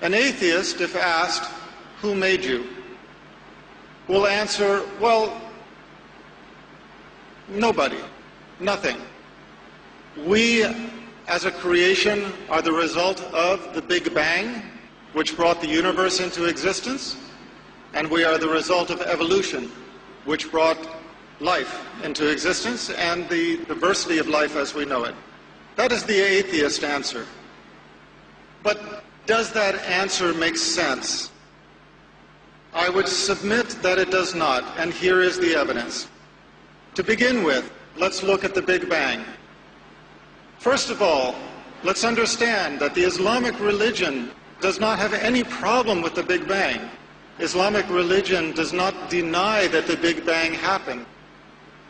An atheist, if asked, "Who made you?" will answer, well, nobody, nothing. We, as a creation, are the result of the Big Bang, which brought the universe into existence, and we are the result of evolution, which brought life into existence and the diversity of life as we know it. That is the atheist answer. But does that answer make sense? I would submit that it does not, and here is the evidence. To begin with, let's look at the Big Bang. First of all, let's understand that the Islamic religion does not have any problem with the Big Bang. Islamic religion does not deny that the Big Bang happened.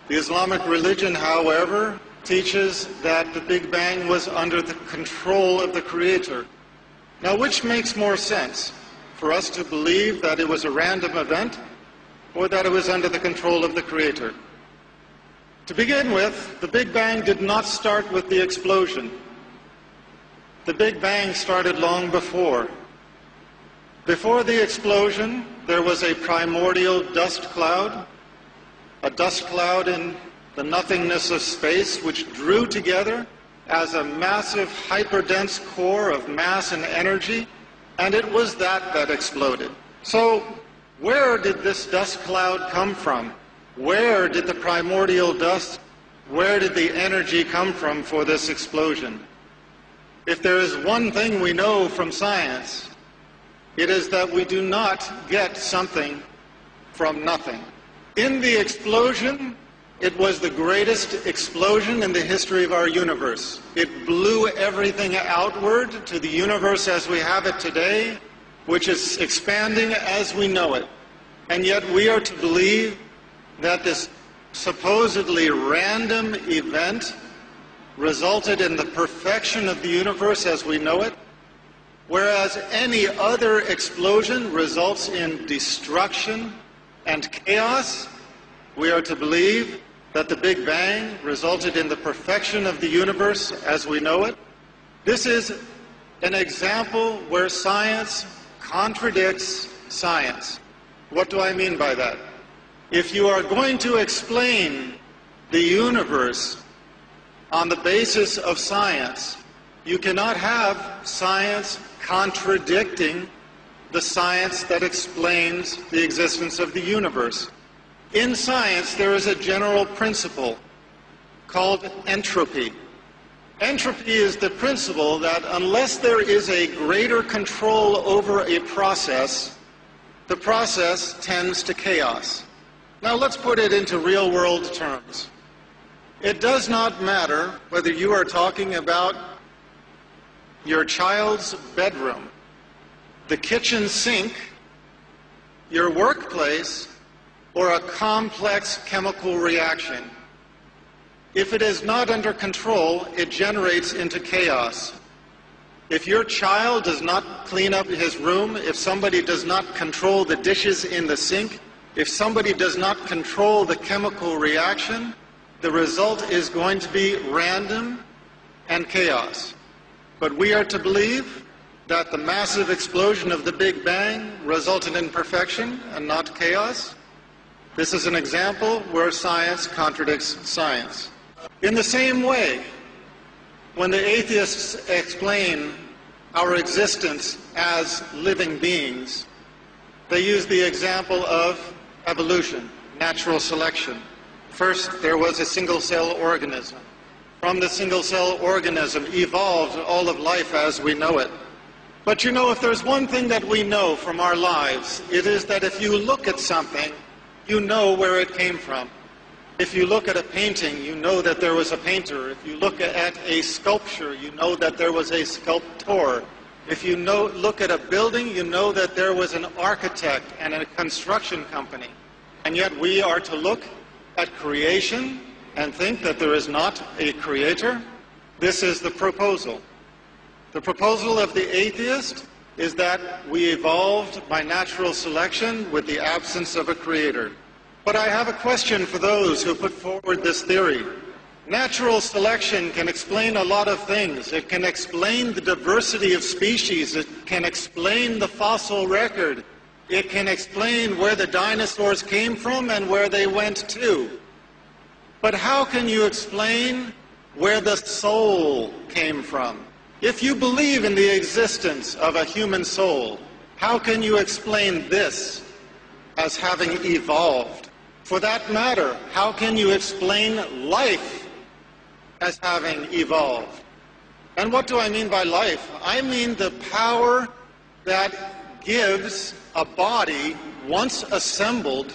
The Islamic religion, however, teaches that the Big Bang was under the control of the Creator. Now, which makes more sense? For us to believe that it was a random event, or that it was under the control of the Creator? To begin with, the Big Bang did not start with the explosion. The Big Bang started long before. Before the explosion, there was a primordial dust cloud, a dust cloud in the nothingness of space, which drew together as a massive hyperdense core of mass and energy, and it was that exploded. So, where did this dust cloud come from? Where did the primordial dust, where did the energy come from for this explosion? If there is one thing we know from science, it is that we do not get something from nothing. In the explosion, it was the greatest explosion in the history of our universe. It blew everything outward to the universe as we have it today, which is expanding as we know it. And yet we are to believe that this supposedly random event resulted in the perfection of the universe as we know it, whereas any other explosion results in destruction and chaos. We are to believe that the Big Bang resulted in the perfection of the universe as we know it. This is an example where science contradicts science. What do I mean by that? If you are going to explain the universe on the basis of science, you cannot have science contradicting the science that explains the existence of the universe. In science, there is a general principle called entropy. Entropy is the principle that unless there is a greater control over a process, the process tends to chaos. Now let's put it into real-world terms. It does not matter whether you are talking about your child's bedroom, the kitchen sink, your workplace, or a complex chemical reaction. If it is not under control, it generates into chaos. If your child does not clean up his room, if somebody does not control the dishes in the sink, if somebody does not control the chemical reaction, the result is going to be random and chaos. But we are to believe that the massive explosion of the Big Bang resulted in perfection and not chaos. This is an example where science contradicts science. In the same way, when the atheists explain our existence as living beings, they use the example of evolution, natural selection. First, there was a single-cell organism. From the single-cell organism evolved all of life as we know it. But you know, if there's one thing that we know from our lives, it is that if you look at something, you know where it came from. If you look at a painting, you know that there was a painter. If you look at a sculpture, you know that there was a sculptor. If you look at a building, you know that there was an architect and a construction company. And yet we are to look at creation and think that there is not a creator. This is the proposal. The proposal of the atheist is that we evolved by natural selection with the absence of a creator. But I have a question for those who put forward this theory. Natural selection can explain a lot of things. It can explain the diversity of species. It can explain the fossil record. It can explain where the dinosaurs came from and where they went to. But how can you explain where the soul came from? If you believe in the existence of a human soul, how can you explain this as having evolved? For that matter, how can you explain life as having evolved? And what do I mean by life? I mean the power that gives a body, once assembled,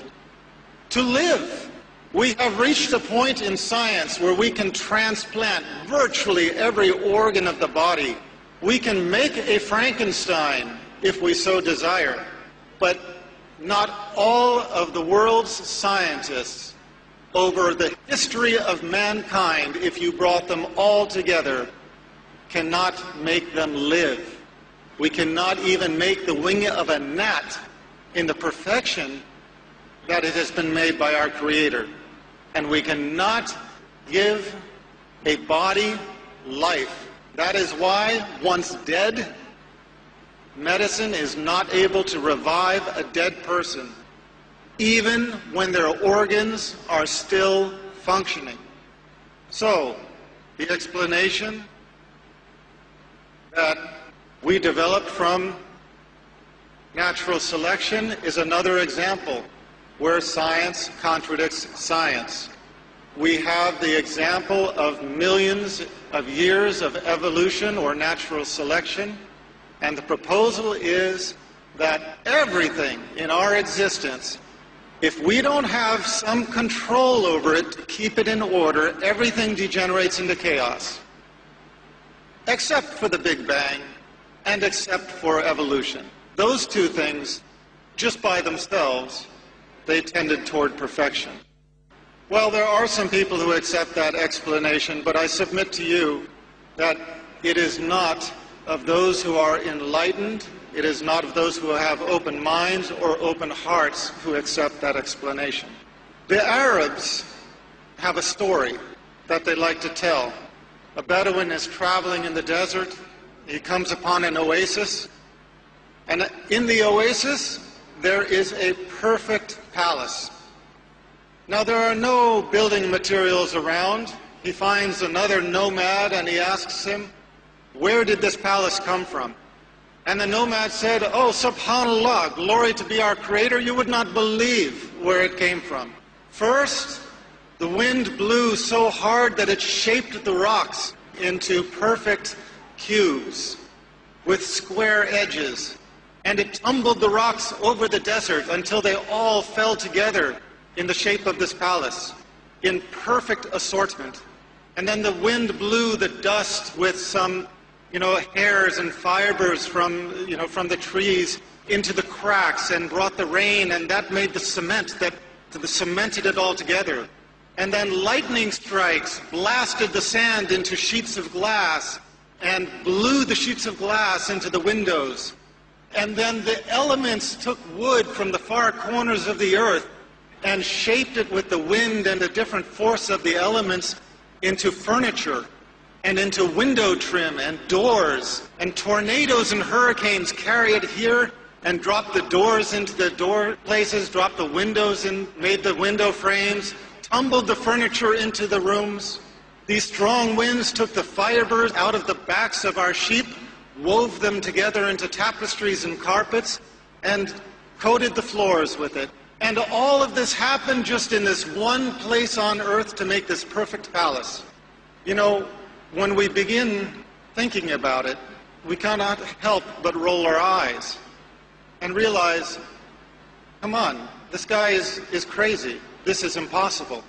to live. We have reached a point in science where we can transplant virtually every organ of the body. We can make a Frankenstein if we so desire. But not all of the world's scientists over the history of mankind, if you brought them all together, cannot make them live. We cannot even make the wing of a gnat in the perfection that it has been made by our Creator. And we cannot give a body life. That is why, once dead, medicine is not able to revive a dead person, even when their organs are still functioning. So, the explanation that we developed from natural selection is another example where science contradicts science. We have the example of millions of years of evolution or natural selection, and the proposal is that everything in our existence, if we don't have some control over it to keep it in order, everything degenerates into chaos, except for the Big Bang and except for evolution. Those two things, just by themselves, they tended toward perfection. Well, there are some people who accept that explanation, but I submit to you that it is not of those who are enlightened, it is not of those who have open minds or open hearts who accept that explanation. The Arabs have a story that they like to tell. A Bedouin is traveling in the desert. He comes upon an oasis, and in the oasis there is a perfect palace. Now, there are no building materials around. He finds another nomad and he asks him, "Where did this palace come from?" And the nomad said, "Oh, subhanallah, glory to be our Creator, you would not believe where it came from. First, the wind blew so hard that it shaped the rocks into perfect cubes with square edges. And it tumbled the rocks over the desert until they all fell together in the shape of this palace, in perfect assortment. And then the wind blew the dust with some, hairs and fibers from the trees into the cracks and brought the rain, and that made the cement that cemented it all together. And then lightning strikes blasted the sand into sheets of glass and blew the sheets of glass into the windows. And then the elements took wood from the far corners of the earth and shaped it with the wind and the different force of the elements into furniture and into window trim and doors. And tornadoes and hurricanes carry it here and dropped the doors into the door places, dropped the windows and made the window frames, tumbled the furniture into the rooms. These strong winds took the fibers out of the backs of our sheep, wove them together into tapestries and carpets, and coated the floors with it. And all of this happened just in this one place on earth to make this perfect palace. When we begin thinking about it, we cannot help but roll our eyes and realize, come on, this guy is crazy. This is impossible.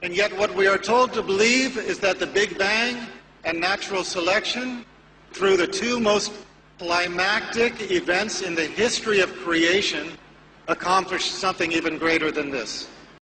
And yet what we are told to believe is that the Big Bang and natural selection, through the two most climactic events in the history of creation, accomplished something even greater than this.